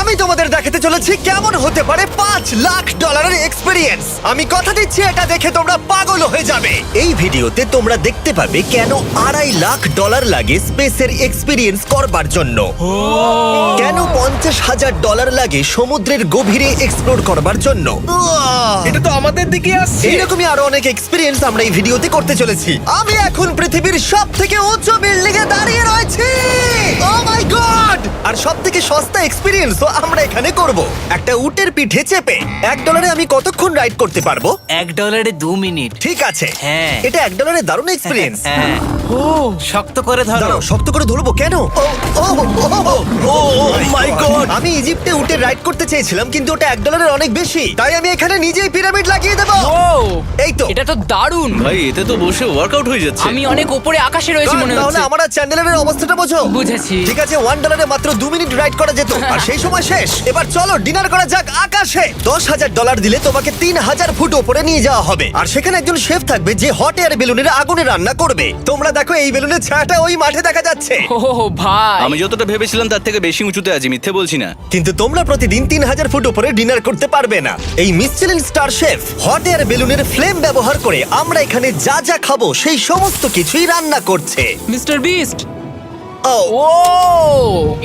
আমি তোমাদের দেখাতে চলেছি কেমন হতে পারে $5 লাখ এক্সপিরিয়েন্স। আমি কথা দিচ্ছি এটা দেখে তোমরা পাগল হয়ে যাবে। এই ভিডিওতে তোমরা দেখতে পাবে কেন $2.5 লাখ লাগে স্পেসের এক্সপিরিয়েন্স করবার জন্য, কেন $50,000 লাগে সমুদ্রের গভীরে এক্সপ্লোর করবার জন্য। এটা তো আমাদের দিকে আসছে। এইরকমই আরো অনেক এক্সপিরিয়েন্স আমরা এই ভিডিওতে করতে চলেছি। আমি এখন পৃথিবীর সব থেকে উঁচু বিল্ডিং এ দাঁড়িয়ে রয়েছি। ও মাই গড! আর সব থেকে সস্তা এক্সপিরিয়েন্সও আমরা এখানে করব, একটা উটের পিঠে চেপে। $1 আমি কতক্ষণ রাইড করতে পারবো? $1 2 মিনিট। ঠিক আছে, হ্যাঁ। এটা $1 দারুণ এক্সপিরিয়েন্স। হ্যাঁ। শক্ত করে ধরো। দাঁড়াও, শক্ত করে ধরবো কেন? মাই গড! আমি ইজিপ্টে উটে রাইড করতে চেয়েছিলাম, কিন্তু ওটা $1 অনেক বেশি, তাই আমি এখানে নিজেই পিরামিড লাগিয়ে দেবো। এই তো। এটা তো দারুণ। ভাই এতে তো বসে ওয়ার্কআউট হয়ে যাচ্ছে। আমি অনেক উপরে আকাশে রয়েছি মনে তাহলে হচ্ছে। আমার আর চ্যান্ডেলের অবস্থাটা বোঝো। বুঝেছি। ঠিক আছে, $1 মাত্র 2 মিনিট রাইড করা যেত, আর সেই সময় শেষ। এবার চলো ডিনার করা যাক আকাশে। $10,000 দিলে তোমাকে 3000 ফুট উপরে নিয়ে যাওয়া হবে, আর সেখানে একজন শেফ থাকবে যে হট এয়ার বেলুনের আগুনে রান্না করবে। তোমরা দেখো এই বেলুনের ছায়াটা ওই মাঠে দেখা যাচ্ছে। ও ভাই, আমি যতটা ভেবেছিলাম তার থেকে বেশি উঁচুতে আছি, মিথ্যে বলছি না। কিন্তু তোমরা প্রতিদিন 3000 ফুট উপরে ডিনার করতে পারবে না। এই Michelin star chef hot air বেলুনের ফ্লেম ব্যবহার করে আমরা এখানে যা যা খাবো সেই সমস্ত কিছুই রান্না করছে। Mister beast. ও ও,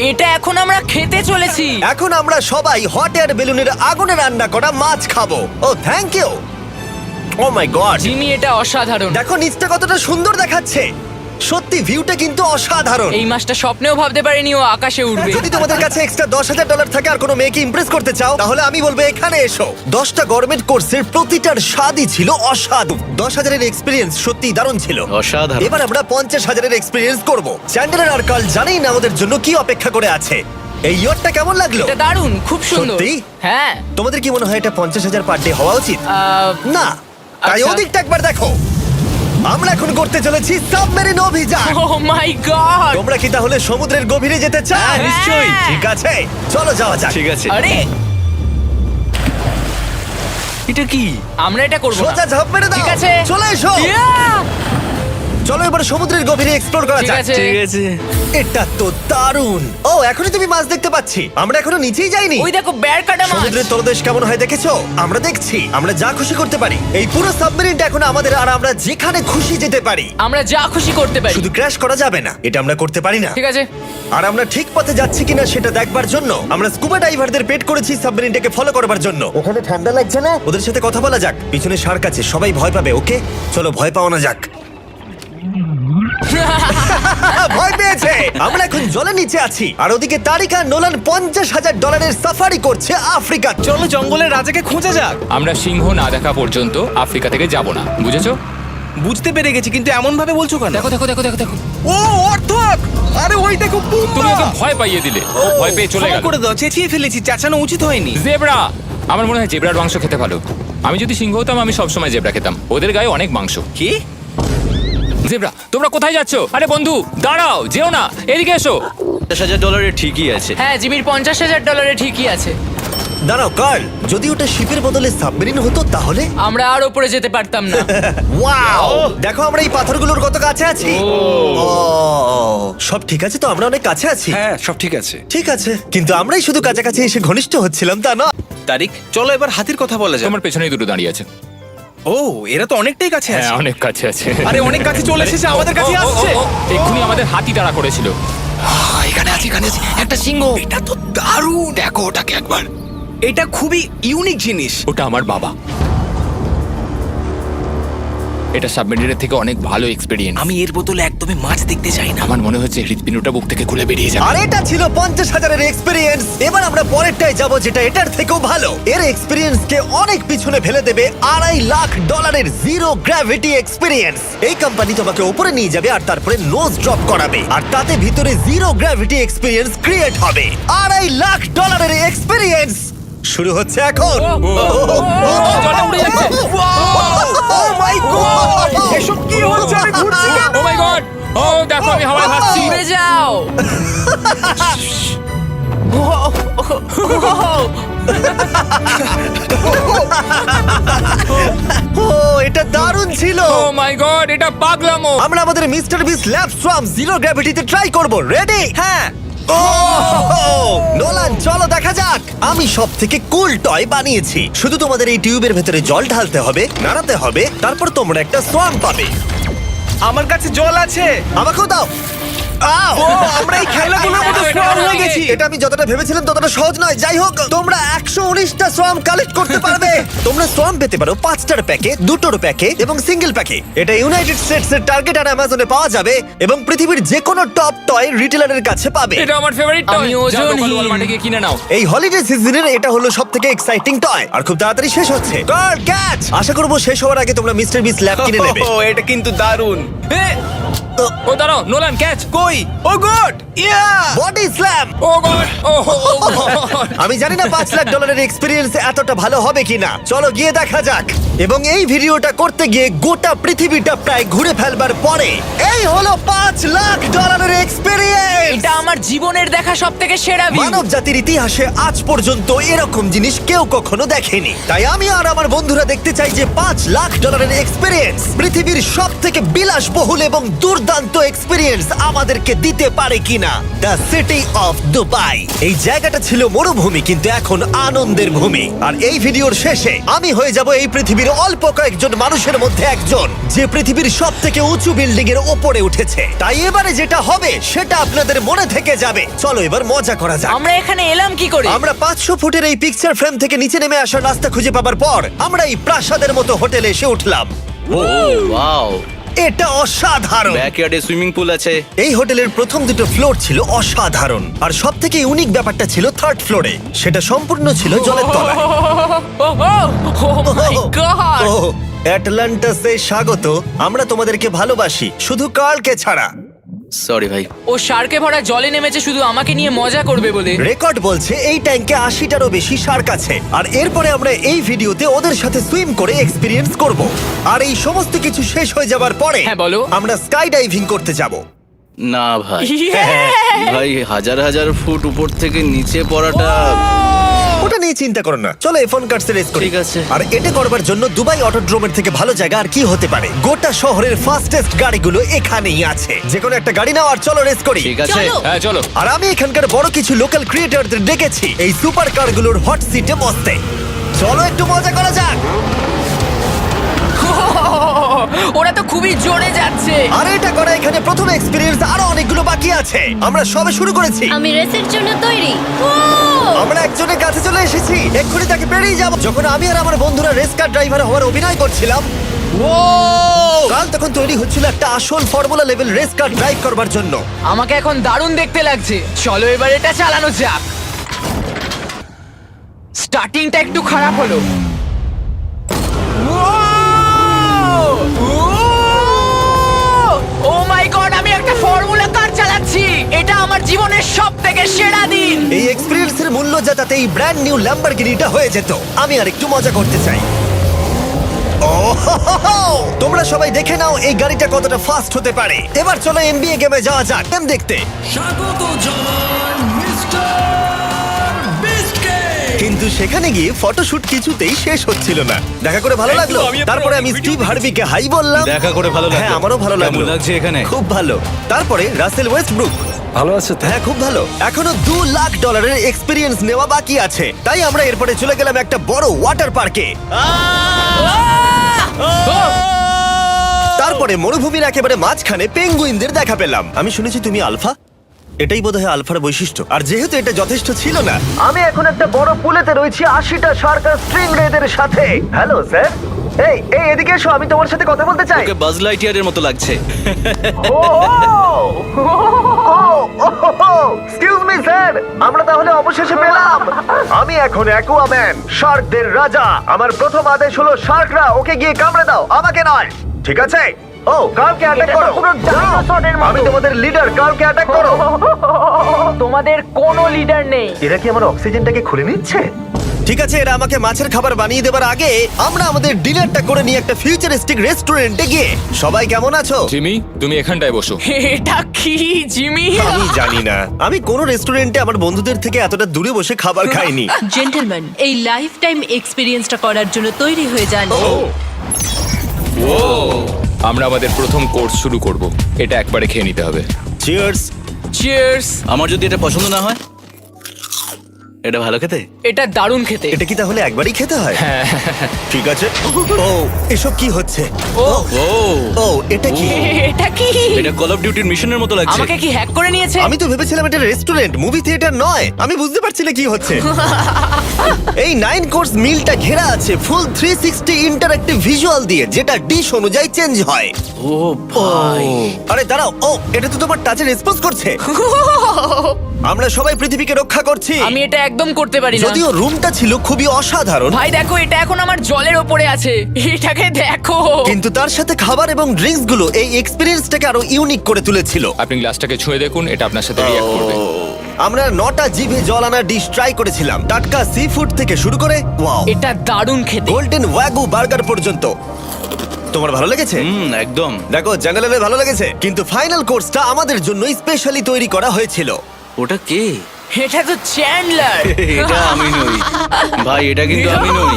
এটা এখন আমরা খেতে চলেছি। এখন আমরা সবাই হট এয়ার বেলুনের আগুনে রান্না করা মাছ খাবো। Oh thank you. Oh my god, Jimmy, এটা অসাধারণ। দেখো নিচটা কতটা সুন্দর দেখাচ্ছে। সত্যি ভিউটা কিন্তু অসাধারণ। এই মাসটা স্বপ্নেও ভাবতে পারিনি ও আকাশে উঠবে। যদি তোমাদের কাছে এক্সট্রা $10,000 থাকে আর কোনো মেয়েকে ইমপ্রেস করতে চাও, তাহলে আমি বলবো এখানে এসো। 10টা গভর্নমেন্ট কোর্সের প্রতিটার স্বাদই ছিল অসাধু। 10,000 এক্সপিরিয়েন্স সত্যি দারুণ ছিল। অসাধারণ। এবার আমরা 50,000 এক্সপিরিয়েন্স করব। চ্যান্ডেলার আর কার্ল জানেই না ওদের জন্য কি অপেক্ষা করে আছে। এই ইয়ারটা কেমন লাগলো? এটা দারুণ, খুব সুন্দর। সত্যি? হ্যাঁ। তোমাদের কি মনে হয় এটা 50,000 পার ডে হওয়া উচিত? না, তাই আচ্ছা। ওদিকটা একবার দেখো। আমরা এখন করতে চলেছি সাবমেরিন অভিযান। ও মাই গড। তোমরা কি তাহলে সমুদ্রের গভীরে যেতে চাও? হ্যাঁ, নিশ্চয়ই। ঠিক আছে, চলো যাওয়া যাক। ঠিক আছে। আরে, এটা কি? আমরা এটা করব সোজা না। ঝাঁপ মেরে দাও। ঠিক আছে। চলে এসো। Yeah! চলো এবার সমুদ্রের গভীরে এক্সপ্লোর করা ঠিক যাক। আছে। ঠিক আছে। এটা তো দারুণ। ও, এখনই তুমি মাছ দেখতে পাচ্ছি। আমরা এখনো নিচেই যাইনি। ওই দেখো, বের কাটা মাছ। সমুদ্রের তলদেশ কেমন হয় দেখেছো? আমরা দেখছি, আমরা যা খুশি করতে পারি। এই পুরো সাবমেরিনটা এখন আমাদের, আর আমরা যেখানে খুশি যেতে পারি। আমরা যা খুশি করতে পারি। শুধু ক্র্যাশ করা যাবে না, এটা আমরা করতে পারি না। ঠিক আছে। আর আমরা ঠিক পথে যাচ্ছি কিনা সেটা দেখবার জন্য আমরা স্কুবা ডাইভারদের পেড করেছি সাবমেরিনটাকে ফলো করবার জন্য। ওখানে ঠান্ডা লাগছে না? ওদের সাথে কথা বলা যাক। পিছনে শার্ক আছে, সবাই ভয় পাবে। ওকে, চলো ভয় পাও না যাক। ভয় পেয়েছে। আমরা এখন জলের নিচে আছি, আর ওদিকে তারিকা নোলান $50,000 সাফারি করছে আফ্রিকা। চলো জঙ্গলের রাজাকে খোঁজা যাক। আমরা সিংহ না দেখা পর্যন্ত আফ্রিকা থেকে যাব না, বুঝেছো? বুঝতে পেরে গেছি, কিন্তু এমন ভাবে বলছো কেন? দেখো দেখো দেখো দেখো দেখো। ও অর্থক! আরে ওই দেখো তুমি ওকে ভয় পাইয়ে দিলে, ও ভয় পেয়ে চলে গেল। করে দাও, চেঁচিয়ে ফেলেছি, চেঁচানো উচিত হয়নি। জেব্রা, আমার মনে হয় জেব্রার মাংস খেতে ভালো। আমি যদি সিংহ হতাম আমি সবসময় জেব্রা খেতাম, ওদের গায়ে অনেক মাংস। কি? জেব্রা, তোমরা কোথায় যাচ্ছো? আরে বন্ধু দাঁড়াও, যেও না, এদিকে এসো। $50,000 ঠিকই আছে। হ্যাঁ, জিমির $50,000 ঠিকই আছে। দাঁড়াও কার্ল, যদি ওটা শিপের বদলে সাবমেরিন হতো তাহলে? আমরা আর উপরে যেতে পারতাম না। ওয়াও, দেখো আমরা এই পাথরগুলোর কত কাছে আছি। ও, সব ঠিক আছে তো? আমরা অনেক কাছে আছি। হ্যাঁ, সব ঠিক আছে। ঠিক আছে, কিন্তু আমরাই শুধু কাছাকাছি এসে ঘনিষ্ঠ হচ্ছিলাম তা না। তারিক, চলো এবার হাতির কথা বলা যাক। তোমার পেছনেই দুটো দাঁড়িয়ে আছে। ও, এরা তো অনেকটাই কাছে হ্যাঁ, আছে। অনেক কাছে আছে। আরে অনেক কাছে চলে এসেছে, আমাদের কাছে আসছে। এক্ষুনি আমাদের হাতি তাড়া করেছিল। এখানে আছে একটা সিংহ। এটা তো দারুণ। দেখো ওটাকে একবার। এটা খুবই ইউনিক জিনিস। ওটা আমার বাবা। এটা সাবমেরিনের থেকে অনেক ভালো এক্সপেরিয়েন্স। আমি এর বোতলে একদমই মাছ দেখতে চাই না। আমার মনে হচ্ছে হৃৎপিণ্ডটা বুক থেকে খুলে বেরিয়ে যাবে। আর এটা ছিল 50,000 এক্সপিরিয়েন্স। এবার আমরা পরেরটায় যাব, যেটা এটার থেকেও ভালো। এর এক্সপিরিয়েন্স কে অনেক পিছনে ফেলে দেবে। $2.5 লাখ জিরো গ্র্যাভিটি এক্সপিরিয়েন্স। এই কোম্পানি তোমাকে উপরে নিয়ে যাবে আর তারপরে নোজ ড্রপ করাবে, আর তাতে ভিতরে জিরো গ্র্যাভিটি এক্সপিরিয়েন্স ক্রিয়েট হবে। $2.5 লাখ এক্সপিরিয়েন্স শুরু হচ্ছে এখন। জলে উড়ে যাচ্ছে। ও মাই গড, এসব কি হচ্ছে? আমি ঘুরছি কেন? ও মাই গড! ও দেখো, আমি হাওয়ায় ভাসছি। উড়ে যাও। ও, এটা দারুণ ছিল। ও মাই গড, এটা পাগলামো। আমরা আমাদের মিস্টার বিস ল্যাব সোয়াম জিরো গ্র্যাভিটিতে ট্রাই করব। রেডি? হ্যাঁ। ও নোলান, চলো দেখা যাক। আমি সব থেকে কুল টয় বানিয়েছি। শুধু তোমাদের এই টিউবের ভেতরে জল ঢালতে হবে, নাড়াতে হবে, তারপর তোমরা একটা সোয়াম পাবে। আমার কাছে জল আছে। আমাকেও দাও। আউ! ও আমরা এই খেলাগুলোর মতো স্ট্রং হয়ে গেছি। এটা আমি যতটা ভেবেছিলাম ততটা সহজ নয়। যাই হোক, তোমরা 119টা সোয়াম কালেক্ট করতে পারবে। তোমরা সোয়াম পেতে পারো 5টার প্যাকে, 2টোর প্যাকে এবং সিঙ্গেল প্যাকে। এটা ইউনাইটেড স্টেটস এর টার্গেট আর অ্যামাজনে পাওয়া যাবে এবং পৃথিবীর যে কোনো টপ টয় রিটেলারের কাছে পাবে। এটা আমার ফেভারিট টয়। আমি ওজনহীন। ওয়ালমার্টে গিয়ে কিনে নাও। এই হলিডে সিজনের এটা হলো সবথেকে এক্সাইটিং টয় আর খুব তাড়াতাড়ি শেষ হচ্ছে। Girl catch! আশা করব শেষ হওয়ার আগে তোমরা মিস্টার বিস ল্যাব কিনে নেবে। ও এটা কিন্তু দারুণ। ও দাঁড়াও, নোলান ক্যাচ। কই? Oh god! Yeah! Body slam! Oh god, oh আমি জানি না $5 লাখ এক্সপেরিয়েন্স এতটা ভালো হবে কিনা। চলো গিয়ে দেখা যাক। এবং এই ভিডিওটা করতে গিয়ে গোটা পৃথিবীটা প্রায় ঘুরে ফেলবার পরে এই হলো $5 লাখ এক্সপেরিয়েন্স। এটা আমার জীবনের দেখা সবথেকে সেরা ভিউ। মানব জাতির ইতিহাসে আজ পর্যন্ত এরকম জিনিস কেউ কখনো দেখেনি। তাই আমি আর আমার বন্ধুরা দেখতে চাই যে $5 লাখ এক্সপেরিয়েন্স, পৃথিবীর সব থেকে বিলাসবহুল এবং দুর্দান্ত এক্সপেরিয়েন্স আমাদেরকে দিতে পারে কিনা। The city of Dubai. এই জায়গাটা ছিল মরুভূমি, কিন্তু এখন আনন্দের ভূমি। আর এই ভিডিওর শেষে আমি হয়ে যাব এই পৃথিবীর অল্প কয়েকজন মানুষের মধ্যে একজন, যে পৃথিবীর সব থেকে উঁচু বিল্ডিং এর ওপরে উঠেছে। তাই এবারে যেটা হবে সেটা আপনাদের মনে থেকে যাবে। চলো এবার মজা করা যাক। আমরা এখানে এলাম কি করে? আমরা 500 ফুটের এই পিকচার ফ্রেম থেকে নিচে নেমে আসার রাস্তা খুঁজে পাবার পর আমরা এই প্রাসাদের মতো হোটেলে এসে উঠলাম। ও ওয়াও, এটা অসাধারণ। ব্যাকইয়ার্ডে সুইমিং পুল আছে। এই হোটেলের প্রথম দুটো ফ্লোর ছিল অসাধারণ, আর সব থেকে ইউনিক ব্যাপারটা ছিল থার্ড ফ্লোরে। সেটা সম্পূর্ণ ছিল জলের তলায়। ও মাই গড! ও অ্যাটলান্টাসে স্বাগত। আমরা তোমাদেরকে ভালোবাসি, শুধু কার্লকে ছাড়া। সরি ভাই। ও শার্কে ভরা জলে নেমেছে শুধু আমাকে নিয়ে মজা করবে বলে। রেকর্ড বলছে এই ট্যাঙ্কে 80টারও বেশি শার্ক আছে। আর এরপরে আমরা এই ভিডিওতে ওদের সাথে সুইম করে এক্সপিরিয়েন্স করব। আর এই সমস্ত কিছু শেষ হয়ে যাবার পরে হ্যাঁ, বলো। আমরা স্কাই ডাইভিং করতে যাব। না ভাই, Yeah! ভাই হাজার হাজার ফুট উপর থেকে নিচে পড়াটা। ওটা নিয়ে চিন্তা করো না, চলো ফোন কার্ডস রেস করি। ঠিক আছে। আর এটা করবার জন্য দুবাই অটোড্রোমের থেকে ভালো জায়গা আর কি হতে পারে। গোটা শহরের ফাস্টেস্ট গাড়িগুলো এখানেই আছে। যে কোনো একটা গাড়ি নাও আর চলো রেস করি। ঠিক আছে। হ্যাঁ চলো। আর আমি এখানকার বড় কিছু লোকাল ক্রিয়েটরদের ডেকেছি এই সুপার কারগুলোর হট সিটে বসতে। চলো একটু মজা করা যাক। ওরা তো খুবই জোরে যাচ্ছে। আর এটা করা এখানে প্রথম এক্সপেরিয়েন্স, আরো অনেকগুলো বাকি আছে। আমরা সবে শুরু করেছি। আমি রেসের জন্য তৈরি। ও আমরা একজনের কাছে চলে এসেছি, এক্ষুনি তাকে পেরিয়ে যাব। যখন আমি আর আমার বন্ধুরা রেস কার ড্রাইভার হওয়ার অভিনয় করছিলাম, কাল তখন তৈরি হচ্ছিল একটা আসল formula level race car drive করবার জন্য। আমাকে এখন দারুণ দেখতে লাগছে। চলো এবার এটা চালানো যাক। স্টার্টিংটা একটু খারাপ হলো। ও মাই গড, আমি একটা ফর্মুলা কার চালাচ্ছি। এটা আমার জীবনের সবথেকে সেরা দিন। এই এক্সপেরিয়েন্সের মূল্য যা, তাতে এই ব্র্যান্ড নিউ ল্যাম্বরগিনিটা হয়ে যেত। আমি আর একটু মজা করতে চাই। ও হো হো হো! তোমরা সবাই দেখে নাও এই গাড়িটা কতটা ফাস্ট হতে পারে। এবার চলো এনবিএ গেমে যাওয়া যাক, গেম দেখতে। কিন্তু সেখানে গিয়ে ফটোশুট কিছুতেই শেষ হচ্ছিল না। দেখা করে ভালো লাগলো। তারপরে আমি স্টিভ হার্ভিকে হাই বললাম। দেখা করে ভালো লাগলো। হ্যাঁ, আমারও ভালো লাগলো। কেমন লাগছে এখানে? খুব ভালো। তারপরে রাসেল ওয়েস্টব্রুক। ভালো আছে তো? হ্যাঁ, খুব ভালো। এখনো $2 লাখ এক্সপেরিয়েন্স নেওয়া বাকি আছে। তাই আমরা এরপরে চলে গেলাম একটা বড় ওয়াটার পার্কে। তারপরে মরুভূমির একেবারে মাঝখানে পেঙ্গুইনদের দেখা পেলাম। আমি শুনেছি তুমি আলফা। এটাই বোধহয় আলফার বৈশিষ্ট্য। আর যেহেতু এটা যথেষ্ট ছিল না, আমি এখন একটা বড় পুলেতে রয়েছি 80টা শার্ক আর স্ট্রিং রেদের সাথে। Hello sir. এই এই এদিকে এসো, আমি তোমার সাথে কথা বলতে চাই। ওকে বাজ লাইটইয়ারের মতো লাগছে। এক্সকিউজ মি স্যার, আমরা তাহলে অবশেষে পেলাম। আমি এখন অ্যাকুয়াম্যান, শার্কদের রাজা। আমার প্রথম আদেশ হলো শার্করা ওকে গিয়ে কামড়ে দাও, আমাকে নয়। ঠিক আছে? ও, কার্লকে অ্যাটাক করো। আমি তোমাদের লিডার, কার্লকে অ্যাটাক করো। তোমাদের কোনো লিডার নেই। এরা কি আমার অক্সিজেনটাকে খুলে নিচ্ছে? ঠিক আছে, এরা আমাকে মাছের খাবার বানিয়ে দেবার আগে আমরা আমাদের ডিনারটা করে নিয়ে একটা ফিউচারিস্টিক রেস্টুরেন্টে গিয়ে। সবাই কেমন আছো? জিমি, তুমি এখানটায় বসো। এটা কি জিমি? আমি জানি না, আমি কোন রেস্টুরেন্টে আমার বন্ধুদের থেকে এতটা দূরে বসে খাবার খাইনি। জেন্টলম্যান, এই লাইফ টাইম এক্সপিরিয়েন্সটা করার জন্য তৈরি হয়ে যান। আমরা আমাদের প্রথম কোর্স শুরু করব। এটা একবারে খেয়ে নিতে হবে। চিয়ার্স। চিয়ার্স। আমার যদি এটা পছন্দ না হয়, এটা ভালো খেতে? এটা দারুণ খেতে। এটা কি তাহলে একবারই খেতে হয়? ঠিক আছে। ও এসব কি হচ্ছে? ও ও ও এটা কি? এটা কি? এটা কল অফ ডিউটির মিশনের মতো লাগছে। আমাকে কি হ্যাক করে নিয়েছে? আমি তো ভেবেছিলাম এটা রেস্টুরেন্ট, মুভি থিয়েটার নয়। আমি বুঝতে পারছি না কি হচ্ছে। এই 9 কোর্স মিলটা ঘেরা আছে ফুল 360 ইন্টারঅ্যাক্টিভ ভিজুয়াল দিয়ে, যেটা ডিশ অনুযায়ী চেঞ্জ হয়। ও ভাই, আরে দাঁড়াও, ও এটা তো তোমার টাচে রেসপন্স করছে। আমরা সবাই পৃথিবীকে রক্ষা করছি। আমি এটা একদম করতে পারি না। যদিও রুমটা ছিল খুবই অসাধারণ, ভাই দেখো, এটা এখন আমার জলের ওপরে আছে। এটাকে দেখো। কিন্তু তার সাথে খাবার এবং ড্রিঙ্কস গুলো এই এক্সপেরিয়েন্সটাকে আরো ইউনিক করে তুলেছিল। আপনি গ্লাসটাকে ছুঁয়ে দেখুন, এটা আপনার সাথে রিঅ্যাক্ট করবে। আমরা 9টা জিভে জল আনা ডিশ ট্রাই করেছিলাম, টাটকা সি ফুড থেকে শুরু করে ওয়াও এটা দারুণ খেতে। গোল্ডেন ওয়াগু বার্গার পর্যন্ত। তোমার ভালো লেগেছে? একদম। দেখো জেনারেলে ভালো লেগেছে, কিন্তু ফাইনাল কোর্সটা আমাদের জন্য স্পেশালি তৈরি করা হয়েছিল। ওটা কে? এটা তো চ্যান্ডলার। এটা আমি নই ভাই, এটা কিন্তু আমি নই।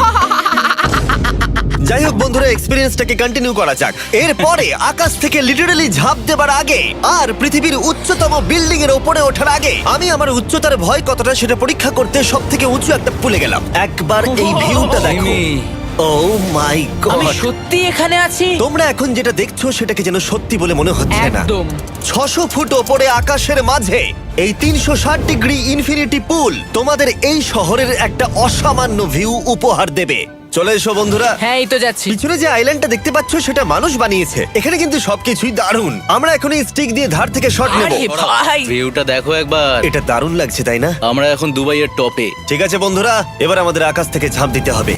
যাই হোক বন্ধুরা, এক্সপেরিয়েন্সটাকে কন্টিনিউ করা যাক। এরপরে আকাশ থেকে লিটারালি ঝাঁপ দেবার আগে আর পৃথিবীর উচ্চতম বিল্ডিং এর উপরে ওঠার আগে আমি আমার উচ্চতার ভয় কতটা সেটা পরীক্ষা করতে সব থেকে উঁচু একটা পুলে গেলাম। একবার এই ভিউটা দেখো। ও মাই আমি গড! সত্যি এখানে আছি। তোমরা এখন যেটা দেখছো সেটাকে যেন সত্যি বলে মনে হচ্ছে না। একদম। 600 ফুট ওপরে আকাশের মাঝে এই 360 ডিগ্রি ইনফিনিটি পুল তোমাদের এই শহরের একটা অসামান্য ভিউ উপহার দেবে। চলে এসো বন্ধুরা। হ্যাঁ, এই তো যাচ্ছি। পিছনে যে আইল্যান্ডটা দেখতে পাচ্ছ সেটা মানুষ বানিয়েছে। এখানে কিন্তু সবকিছুই দারুণ। আমরা এখন এই স্টিক দিয়ে ধার থেকে শট নেব। আরে ভাই, ভিউটা দেখো একবার। এটা দারুণ লাগছে তাই না? আমরা এখন দুবাইয়ের টপে। ঠিক আছে বন্ধুরা, এবার আমাদের আকাশ থেকে ঝাঁপ দিতে হবে।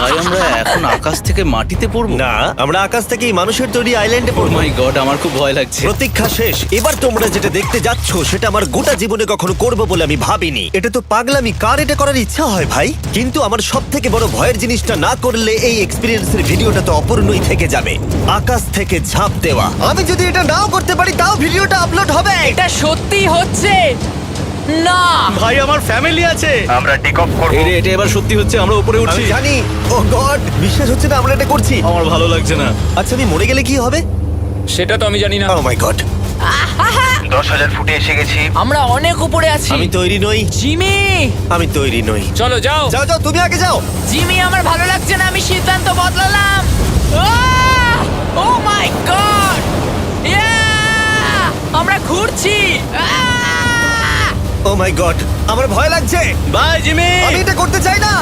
ভাই আমরা এখন আকাশ থেকে মাটিতে পড়বো? না, আমরা আকাশ থেকে এই মানুষের তৈরি আইল্যান্ডে ও পড়বো। মাই গড, আমার খুব ভয় লাগছে। প্রতীক্ষা শেষ। এবার তোমরা যেটা দেখতে যাচ্ছ সেটা আমার গোটা জীবনে কখনো করবো বলে আমি ভাবিনি। এটা তো পাগলামি, কার এটা করার ইচ্ছা হয় ভাই? কিন্তু আমার সব থেকে বড় ভয়ের জিনিসটা না করলে এই এক্সপিরিয়েন্সের ভিডিওটা তো অপূর্ণই থেকে যাবে। আকাশ থেকে ঝাঁপ দেওয়া। আমি যদি এটা নাও করতে পারি তাও ভিডিওটা আপলোড হবে। এটা সত্যি হচ্ছে না। ভাই আমার ফ্যামিলি আছে। আমরা টেক অফ করব। এই রে, এটা এবার সত্যি হচ্ছে, আমরা উপরে আমি উঠছি। জানি। ও গড, বিশ্বাস হচ্ছে না আমরা এটা করছি। আমার ভালো লাগছে না। আচ্ছা, আমি মরে গেলে কি হবে? সেটা তো আমি জানি না। ও মাই গড, 10,000 ফুটে এসে গেছি। আমরা অনেক উপরে আছি। আমি তৈরি নই। জিমি, আমি তৈরি নই। চলো যাও। যাও যাও, তুমি আগে যাও। জিমি, আমার ভালো লাগছে না। আমি সিদ্ধান্ত বদলালাম। ও মাই গড, আমরা ঘুরছি। ও মাই গড, আমার ভয় লাগছে। Bye Jimmy. আমি এটা করতে চাই না।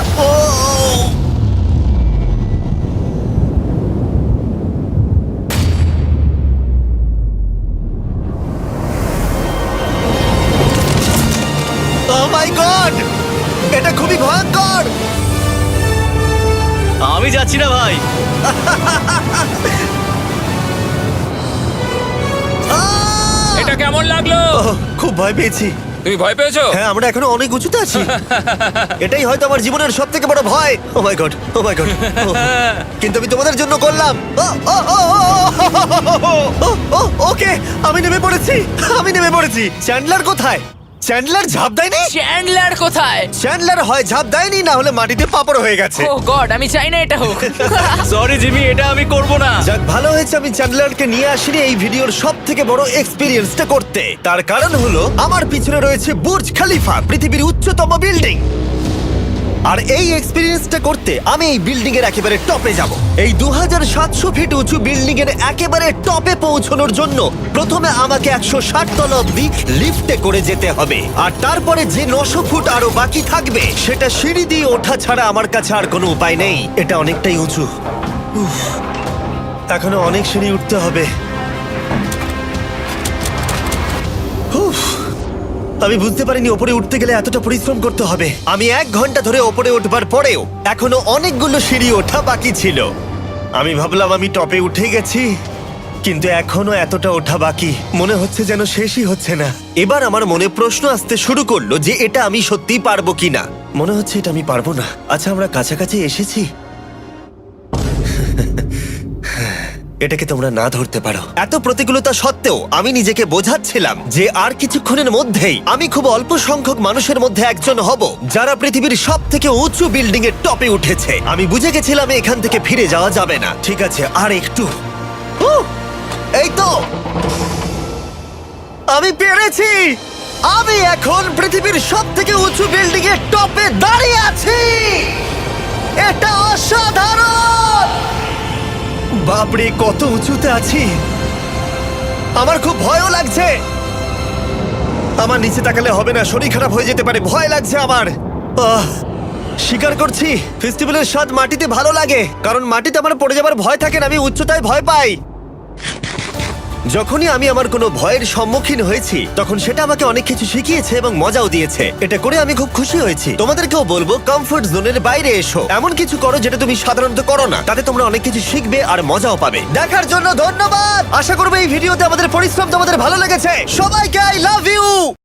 ও মাই গড, এটা খুবই ভয়ঙ্কর। আমি যাচ্ছি না ভাই। এটা কেমন লাগলো? খুব ভয় পেয়েছি। তুমি ভয় পেয়েছো? হ্যাঁ, আমরা এখনো অনেক উঁচুতে আছি। এটাই হয়তো আমার জীবনের সব থেকে বড় ভয়। ও my god, O my god. কিন্তু আমি তোমাদের জন্য করলাম। ওকে, আমি নেমে পড়েছি। আমি নেমে পড়েছি। চ্যান্ডলার কোথায়? চ্যান্ডলার ঝাঁপ দেয়নি? চ্যান্ডলার কোথায়? চ্যান্ডলার হয় ঝাঁপ দেয়নি, না হলে মাটিতে পাপড় হয়ে গেছে। ও গড, আমি চাই না এটা হোক। সরি জিমি, এটা আমি করব না। যাক, ভালো হয়েছে আমি চ্যান্ডলারকে নিয়ে আসিনি এই ভিডিওর সব থেকে বড় এক্সপিরিয়েন্সটা করতে। তার কারণ হলো আমার পিছনে রয়েছে বুর্জ খলিফা, পৃথিবীর উচ্চতম বিল্ডিং। আর এই এক্সপিরিয়েন্সটা করতে আমি এই বিল্ডিং এর একেবারে টপে যাব। এই 2700 ফিট উঁচু বিল্ডিং এর একেবারে টপে পৌঁছানোর জন্য প্রথমে আমাকে 160 তলা অব্দি লিফটে করে যেতে হবে, আর তারপরে যে 900 ফুট আরো বাকি থাকবে সেটা সিঁড়ি দিয়ে ওঠা ছাড়া আমার কাছে আর কোনো উপায় নেই। এটা অনেকটাই উঁচু। উফ, এখনো অনেক সিঁড়ি উঠতে হবে। উফ, আমি বুঝতে পারিনি ওপরে উঠতে গেলে এতটা পরিশ্রম করতে হবে। আমি 1 ঘন্টা ধরে ওপরে উঠবার পরেও এখনো অনেকগুলো সিঁড়ি ওঠা বাকি ছিল। আমি ভাবলাম আমি টপে উঠে গেছি, কিন্তু এখনো এতটা ওঠা বাকি। মনে হচ্ছে যেন শেষই হচ্ছে না। এবার আমার মনে প্রশ্ন আসতে শুরু করলো যে এটা আমি সত্যিই পারবো কিনা। মনে হচ্ছে এটা আমি পারবো না। আচ্ছা, আমরা কাছাকাছি এসেছি। এটাকে তোমরা না ধরতে পারো। এত প্রতিকূলতা সত্ত্বেও আমি নিজেকে বোঝাচ্ছিলাম যে আর কিছুক্ষণের মধ্যেই আমি খুব অল্প সংখ্যক মানুষের মধ্যে একজন হব যারা পৃথিবীর সব থেকে উঁচু বিল্ডিং এর টপে উঠেছে। আমি বুঝে গেছিলাম এখান থেকে ফিরে যাওয়া যাবে না। ঠিক আছে, আর একটু। এই তো, আমি পেরেছি। আমি এখন পৃথিবীর সবথেকে উঁচু বিল্ডিং এর টপে দাঁড়িয়ে আছি। এটা অসাধারণ! বাপরে, কত উঁচুতে আছি! আমার খুব ভয়ও লাগছে। আমার নিচে তাকালে হবে না, শরীর খারাপ হয়ে যেতে পারে, ভয় লাগছে আমার। স্বীকার করছি, ফেস্টিভ্যালের স্বাদ মাটিতে ভালো লাগে, কারণ মাটিতে আমার পড়ে যাবার ভয় থাকে না, আমি উচ্চতায় ভয় পাই। যখনই আমি আমার কোনো ভয়ের সম্মুখীন হয়েছি তখন সেটা আমাকে অনেক কিছু শিখিয়েছে এবং মজাও দিয়েছে। এটা করে আমি খুব খুশি হয়েছি। তোমাদেরকেও বলবো, কমফোর্ট জোনের বাইরে এসো, এমন কিছু করো যেটা তুমি সাধারণত করো না, তাতে তোমরা অনেক কিছু শিখবে আর মজাও পাবে। দেখার জন্য ধন্যবাদ। আশা করবো এই ভিডিওতে আমাদের পরিশ্রম তোমাদের ভালো লেগেছে। সবাইকে আই লাভ ইউ।